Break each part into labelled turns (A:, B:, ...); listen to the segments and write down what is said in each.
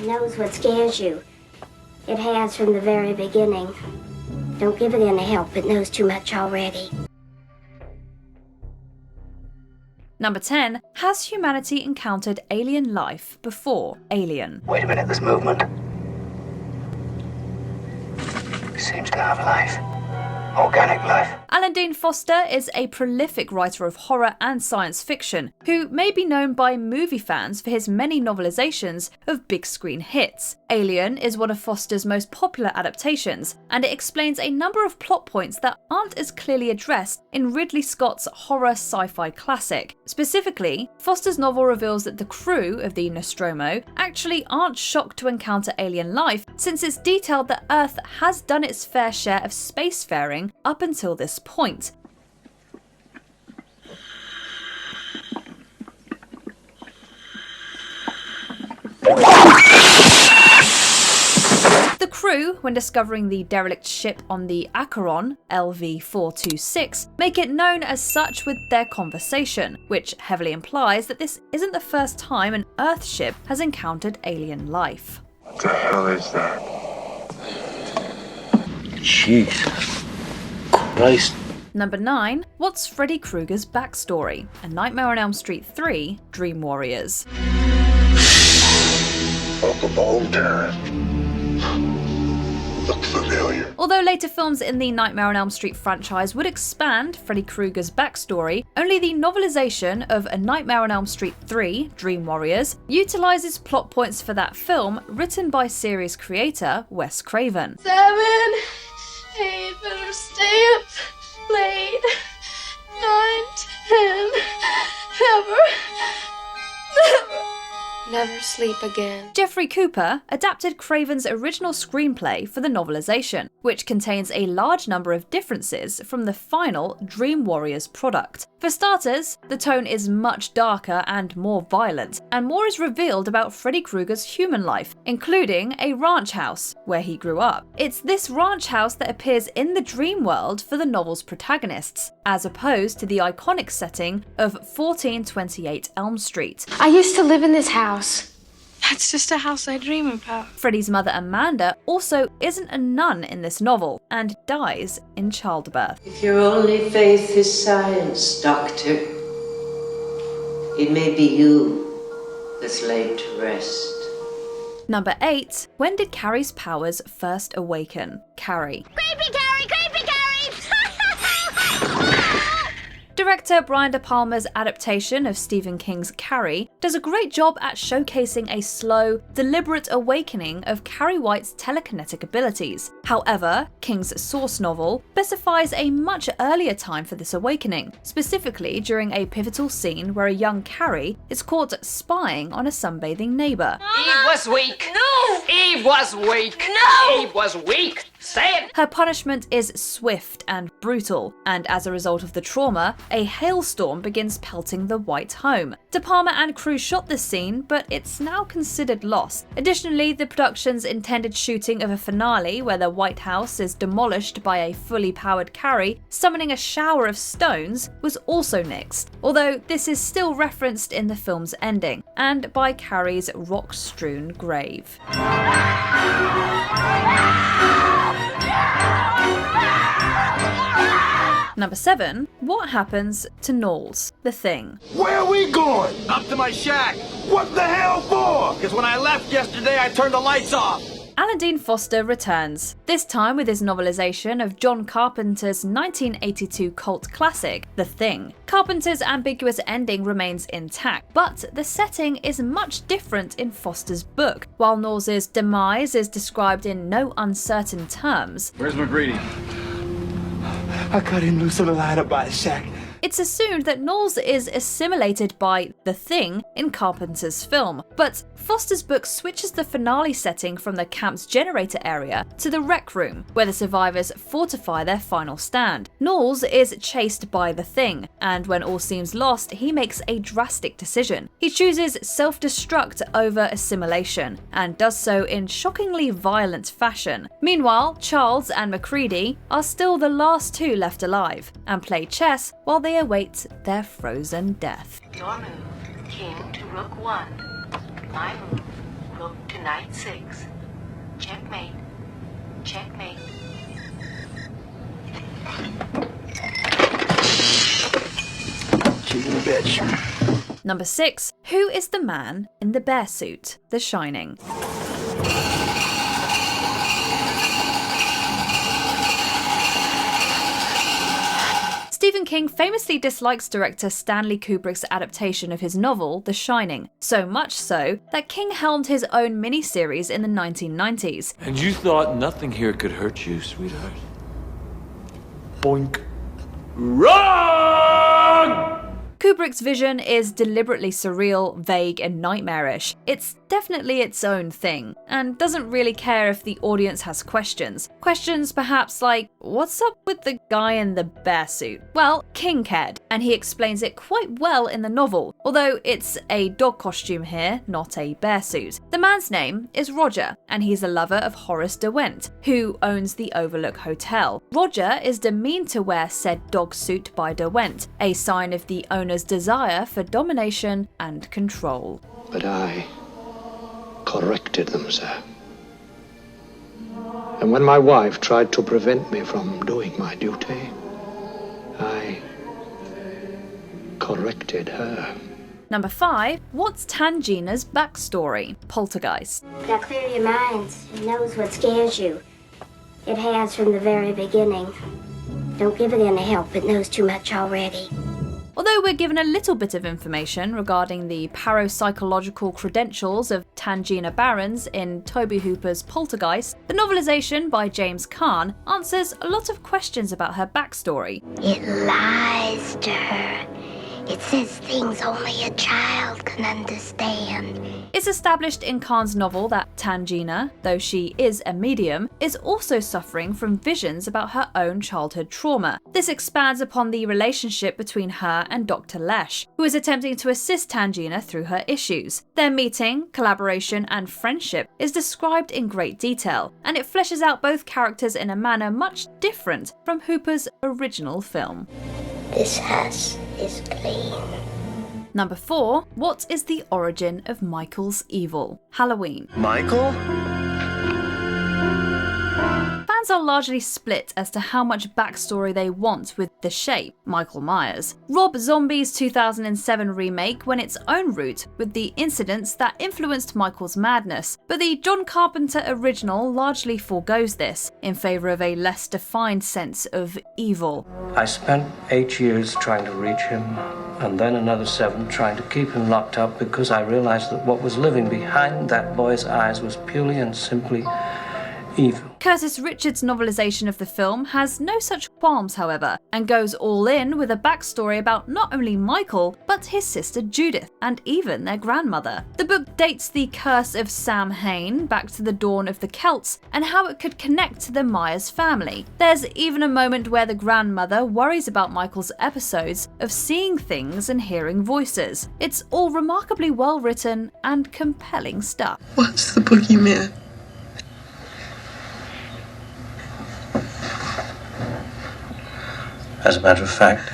A: It knows what scares you. It has from the very beginning. Don't give it any help. It knows too much already.
B: Number 10. Has humanity encountered alien life before Alien?
C: Wait a minute, this movement seems to have life. Organic life.
B: Alan Dean Foster is a prolific writer of horror and science fiction, who may be known by movie fans for his many novelizations of big screen hits. Alien is one of Foster's most popular adaptations, and it explains a number of plot points that aren't as clearly addressed in Ridley Scott's horror sci-fi classic. Specifically, Foster's novel reveals that the crew of the Nostromo actually aren't shocked to encounter alien life, since it's detailed that Earth has done its fair share of spacefaring up until this point. The crew, when discovering the derelict ship on the Acheron, LV-426, make it known as such with their conversation, which heavily implies that this isn't the first time an Earth ship has encountered alien life.
D: What the hell is that? Jesus Christ.
B: Number 9. What's Freddy Krueger's backstory? A Nightmare on Elm Street 3, Dream Warriors.
D: Welcome home, Darren. Look familiar.
B: Although later films in the Nightmare on Elm Street franchise would expand Freddy Krueger's backstory, only the novelization of A Nightmare on Elm Street 3, Dream Warriors, utilises plot points for that film written by series creator Wes Craven.
E: 7, 8, better stay up late. 9, 10, never sleep again.
B: Jeffrey Cooper adapted Craven's original screenplay for the novelization, which contains a large number of differences from the final Dream Warriors product. For starters, the tone is much darker and more violent, and more is revealed about Freddy Krueger's human life, including a ranch house where he grew up. It's this ranch house that appears in the dream world for the novel's protagonists, as opposed to the iconic setting of 1428 Elm Street.
E: I used to live in this house. That's just a house I dream about.
B: Freddy's mother Amanda also isn't a nun in this novel and dies in childbirth.
F: If your only faith is science, Doctor, it may be you that's laid to rest.
B: Number 8. When did Carrie's powers first awaken? Carrie.
A: Creepy Carrie! Creepy Carrie!
B: Director Brian De Palma's adaptation of Stephen King's Carrie does a great job at showcasing a slow, deliberate awakening of Carrie White's telekinetic abilities. However, King's source novel specifies a much earlier time for this awakening, specifically during a pivotal scene where a young Carrie is caught spying on a sunbathing neighbour.
G: Eve was weak.
E: No!
G: Eve was weak.
E: No!
G: Eve was weak. Say it.
B: Her punishment is swift and brutal, and as a result of the trauma, a hailstorm begins pelting the White home. De Palma and crew shot this scene, but it's now considered lost. Additionally, the production's intended shooting of a finale where the White House is demolished by a fully powered Carrie summoning a shower of stones was also nixed, although this is still referenced in the film's ending, and by Carrie's rock-strewn grave. Number 7. What happens to Knowles, the Thing?
H: Where are we going?
I: Up to my shack.
H: What the hell for?
I: Because when I left yesterday, I turned the lights off.
B: Alan Dean Foster returns, this time with his novelization of John Carpenter's 1982 cult classic, The Thing. Carpenter's ambiguous ending remains intact, but the setting is much different in Foster's book. While Knowles' demise is described in no uncertain terms,
I: Where's McGreedy?
H: I cut him loose on the line up by the shack.
B: it's assumed that Knowles is assimilated by the Thing in Carpenter's film, but Foster's book switches the finale setting from the camp's generator area to the rec room, where the survivors fortify their final stand. Knowles is chased by the Thing, and when all seems lost, he makes a drastic decision. He chooses self-destruct over assimilation, and does so in shockingly violent fashion. Meanwhile, Charles and McCready are still the last two left alive, and play chess while they await their frozen death.
F: Your move, king to rook 1. My move,
J: Welcome to night 6. Checkmate. Checkmate.
H: She's in a bitch.
B: Number 6. Who is the man in the bear suit? The Shining. Stephen King famously dislikes director Stanley Kubrick's adaptation of his novel, The Shining, so much so that King helmed his own miniseries in the 1990s.
K: And you thought nothing here could hurt you, sweetheart? Boink. Wrong!
B: Kubrick's vision is deliberately surreal, vague, and nightmarish. It's definitely its own thing, and doesn't really care if the audience has questions. Questions perhaps like, what's up with the guy in the bear suit? Well, King cared, and he explains it quite well in the novel, although it's a dog costume here, not a bear suit. The man's name is Roger, and he's a lover of Horace Derwent, who owns the Overlook Hotel. Roger is demeaned to wear said dog suit by Derwent, a sign of the owner's desire for domination and control.
D: But I corrected them, sir. And when my wife tried to prevent me from doing my duty, I corrected her.
B: Number 5. What's Tangina's backstory? Poltergeist.
A: Now clear your minds. It knows what scares you. It has from the very beginning. Don't give it any help. It knows too much already.
B: Although we're given a little bit of information regarding the parapsychological credentials of Tangina Barrons in Toby Hooper's Poltergeist, the novelization by James Caan answers a lot of questions about her backstory.
A: It lies to her. It says things only a child can understand.
B: It's established in Caan's novel that Tangina, though she is a medium, is also suffering from visions about her own childhood trauma. This expands upon the relationship between her and Dr. Lesh, who is attempting to assist Tangina through her issues. Their meeting, collaboration, and friendship is described in great detail, and it fleshes out both characters in a manner much different from Hooper's original film.
A: This house is clean.
B: Number 4. What is the origin of Michael's evil? Halloween.
I: Michael?
B: Fans are largely split as to how much backstory they want with the Shape, Michael Myers. Rob Zombie's 2007 remake went its own route with the incidents that influenced Michael's madness, but the John Carpenter original largely forgoes this in favour of a less defined sense of evil.
C: I spent 8 years trying to reach him, and then another 7 trying to keep him locked up because I realized that what was living behind that boy's eyes was purely and simply evil.
B: Curtis Richards' novelization of the film has no such qualms, however, and goes all in with a backstory about not only Michael, but his sister Judith, and even their grandmother. The book dates the curse of Sam Hain back to the dawn of the Celts, and how it could connect to the Myers family. There's even a moment where the grandmother worries about Michael's episodes of seeing things and hearing voices. It's all remarkably well written and compelling stuff.
L: What's the boogeyman?
C: As a matter of fact,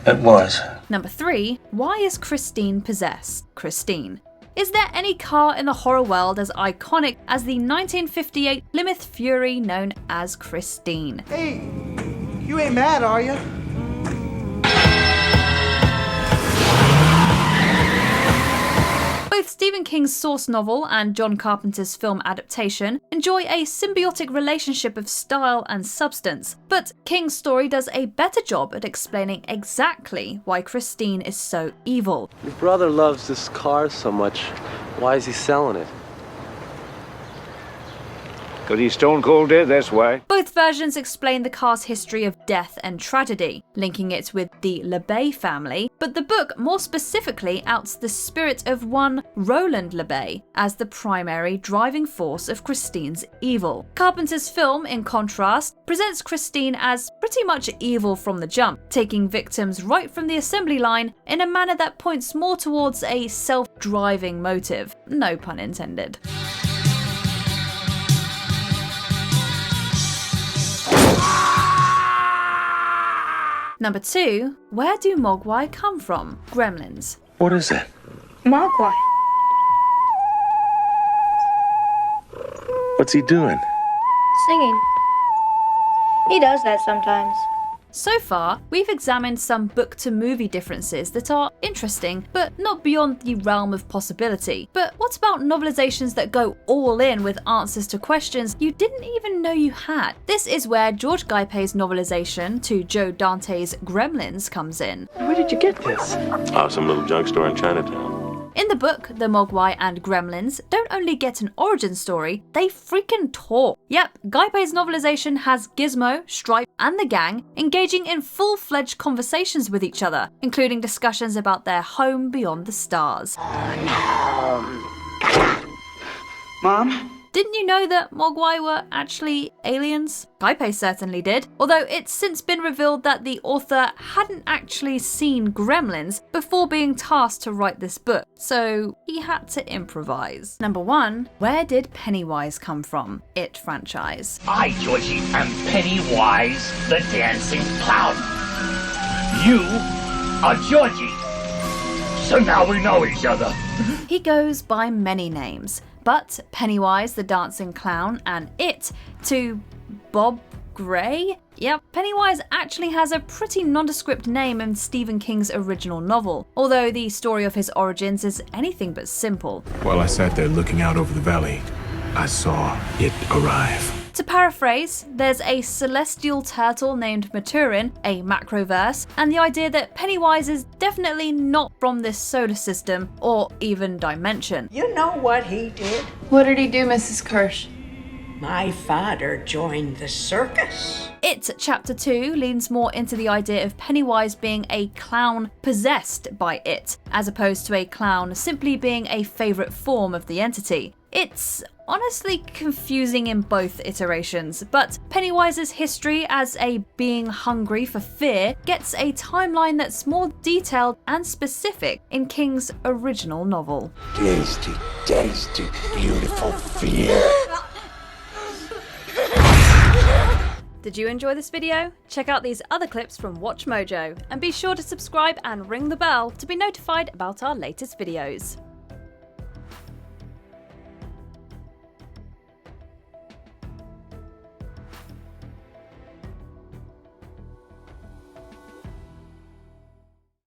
C: it was.
B: Number 3. Why is Christine possessed? Christine. Is there any car in the horror world as iconic as the 1958 Plymouth Fury known as Christine?
I: Hey, you ain't mad, are you?
B: Both Stephen King's source novel and John Carpenter's film adaptation enjoy a symbiotic relationship of style and substance, but King's story does a better job at explaining exactly why Christine is so evil.
M: Your brother loves this car so much. Why is he selling it?
N: Because he's stone cold dead, that's why.
B: Both versions explain the car's history of death and tragedy, linking it with the LeBay family, but the book more specifically outs the spirit of one Roland LeBay as the primary driving force of Christine's evil. Carpenter's film, in contrast, presents Christine as pretty much evil from the jump, taking victims right from the assembly line in a manner that points more towards a self-driving motive. No pun intended. Number 2, where do Mogwai come from? Gremlins.
N: What is that?
E: Mogwai.
H: What's he doing?
L: Singing. He does that sometimes.
B: So far, we've examined some book-to-movie differences that are interesting, but not beyond the realm of possibility. But what about novelizations that go all in with answers to questions you didn't even know you had? This is where George Guipay's novelization to Joe Dante's Gremlins comes in.
H: Where did you get this?
K: Some little junk store in Chinatown.
B: In the book, the Mogwai and Gremlins don't only get an origin story, they freaking talk. Yep, Guipay's novelization has Gizmo, Stripe, and the gang engaging in full-fledged conversations with each other, including discussions about their home beyond the stars.
I: Mom?
B: Didn't you know that Mogwai were actually aliens? Guipay certainly did, although it's since been revealed that the author hadn't actually seen gremlins before being tasked to write this book, so he had to improvise. Number 1, where did Pennywise come from? It franchise.
O: I, Georgie, am Pennywise the Dancing Clown. You are Georgie. So now we know each other.
B: He goes by many names, but Pennywise the Dancing Clown and It to Bob Gray? Yep, Pennywise actually has a pretty nondescript name in Stephen King's original novel, although the story of his origins is anything but simple.
P: While I sat there looking out over the valley, I saw it arrive.
B: To paraphrase, there's a celestial turtle named Maturin, a macroverse, and the idea that Pennywise is definitely not from this solar system or even dimension.
F: You know what he did?
E: What did he do, Mrs. Kirsch?
F: My father joined the circus.
B: It Chapter 2 leans more into the idea of Pennywise being a clown possessed by it, as opposed to a clown simply being a favourite form of the entity. It's honestly confusing in both iterations, but Pennywise's history as a being hungry for fear gets a timeline that's more detailed and specific in King's original novel.
H: Tasty, tasty, beautiful fear.
B: Did you enjoy this video? Check out these other clips from Watch Mojo, and be sure to subscribe and ring the bell to be notified about our latest videos.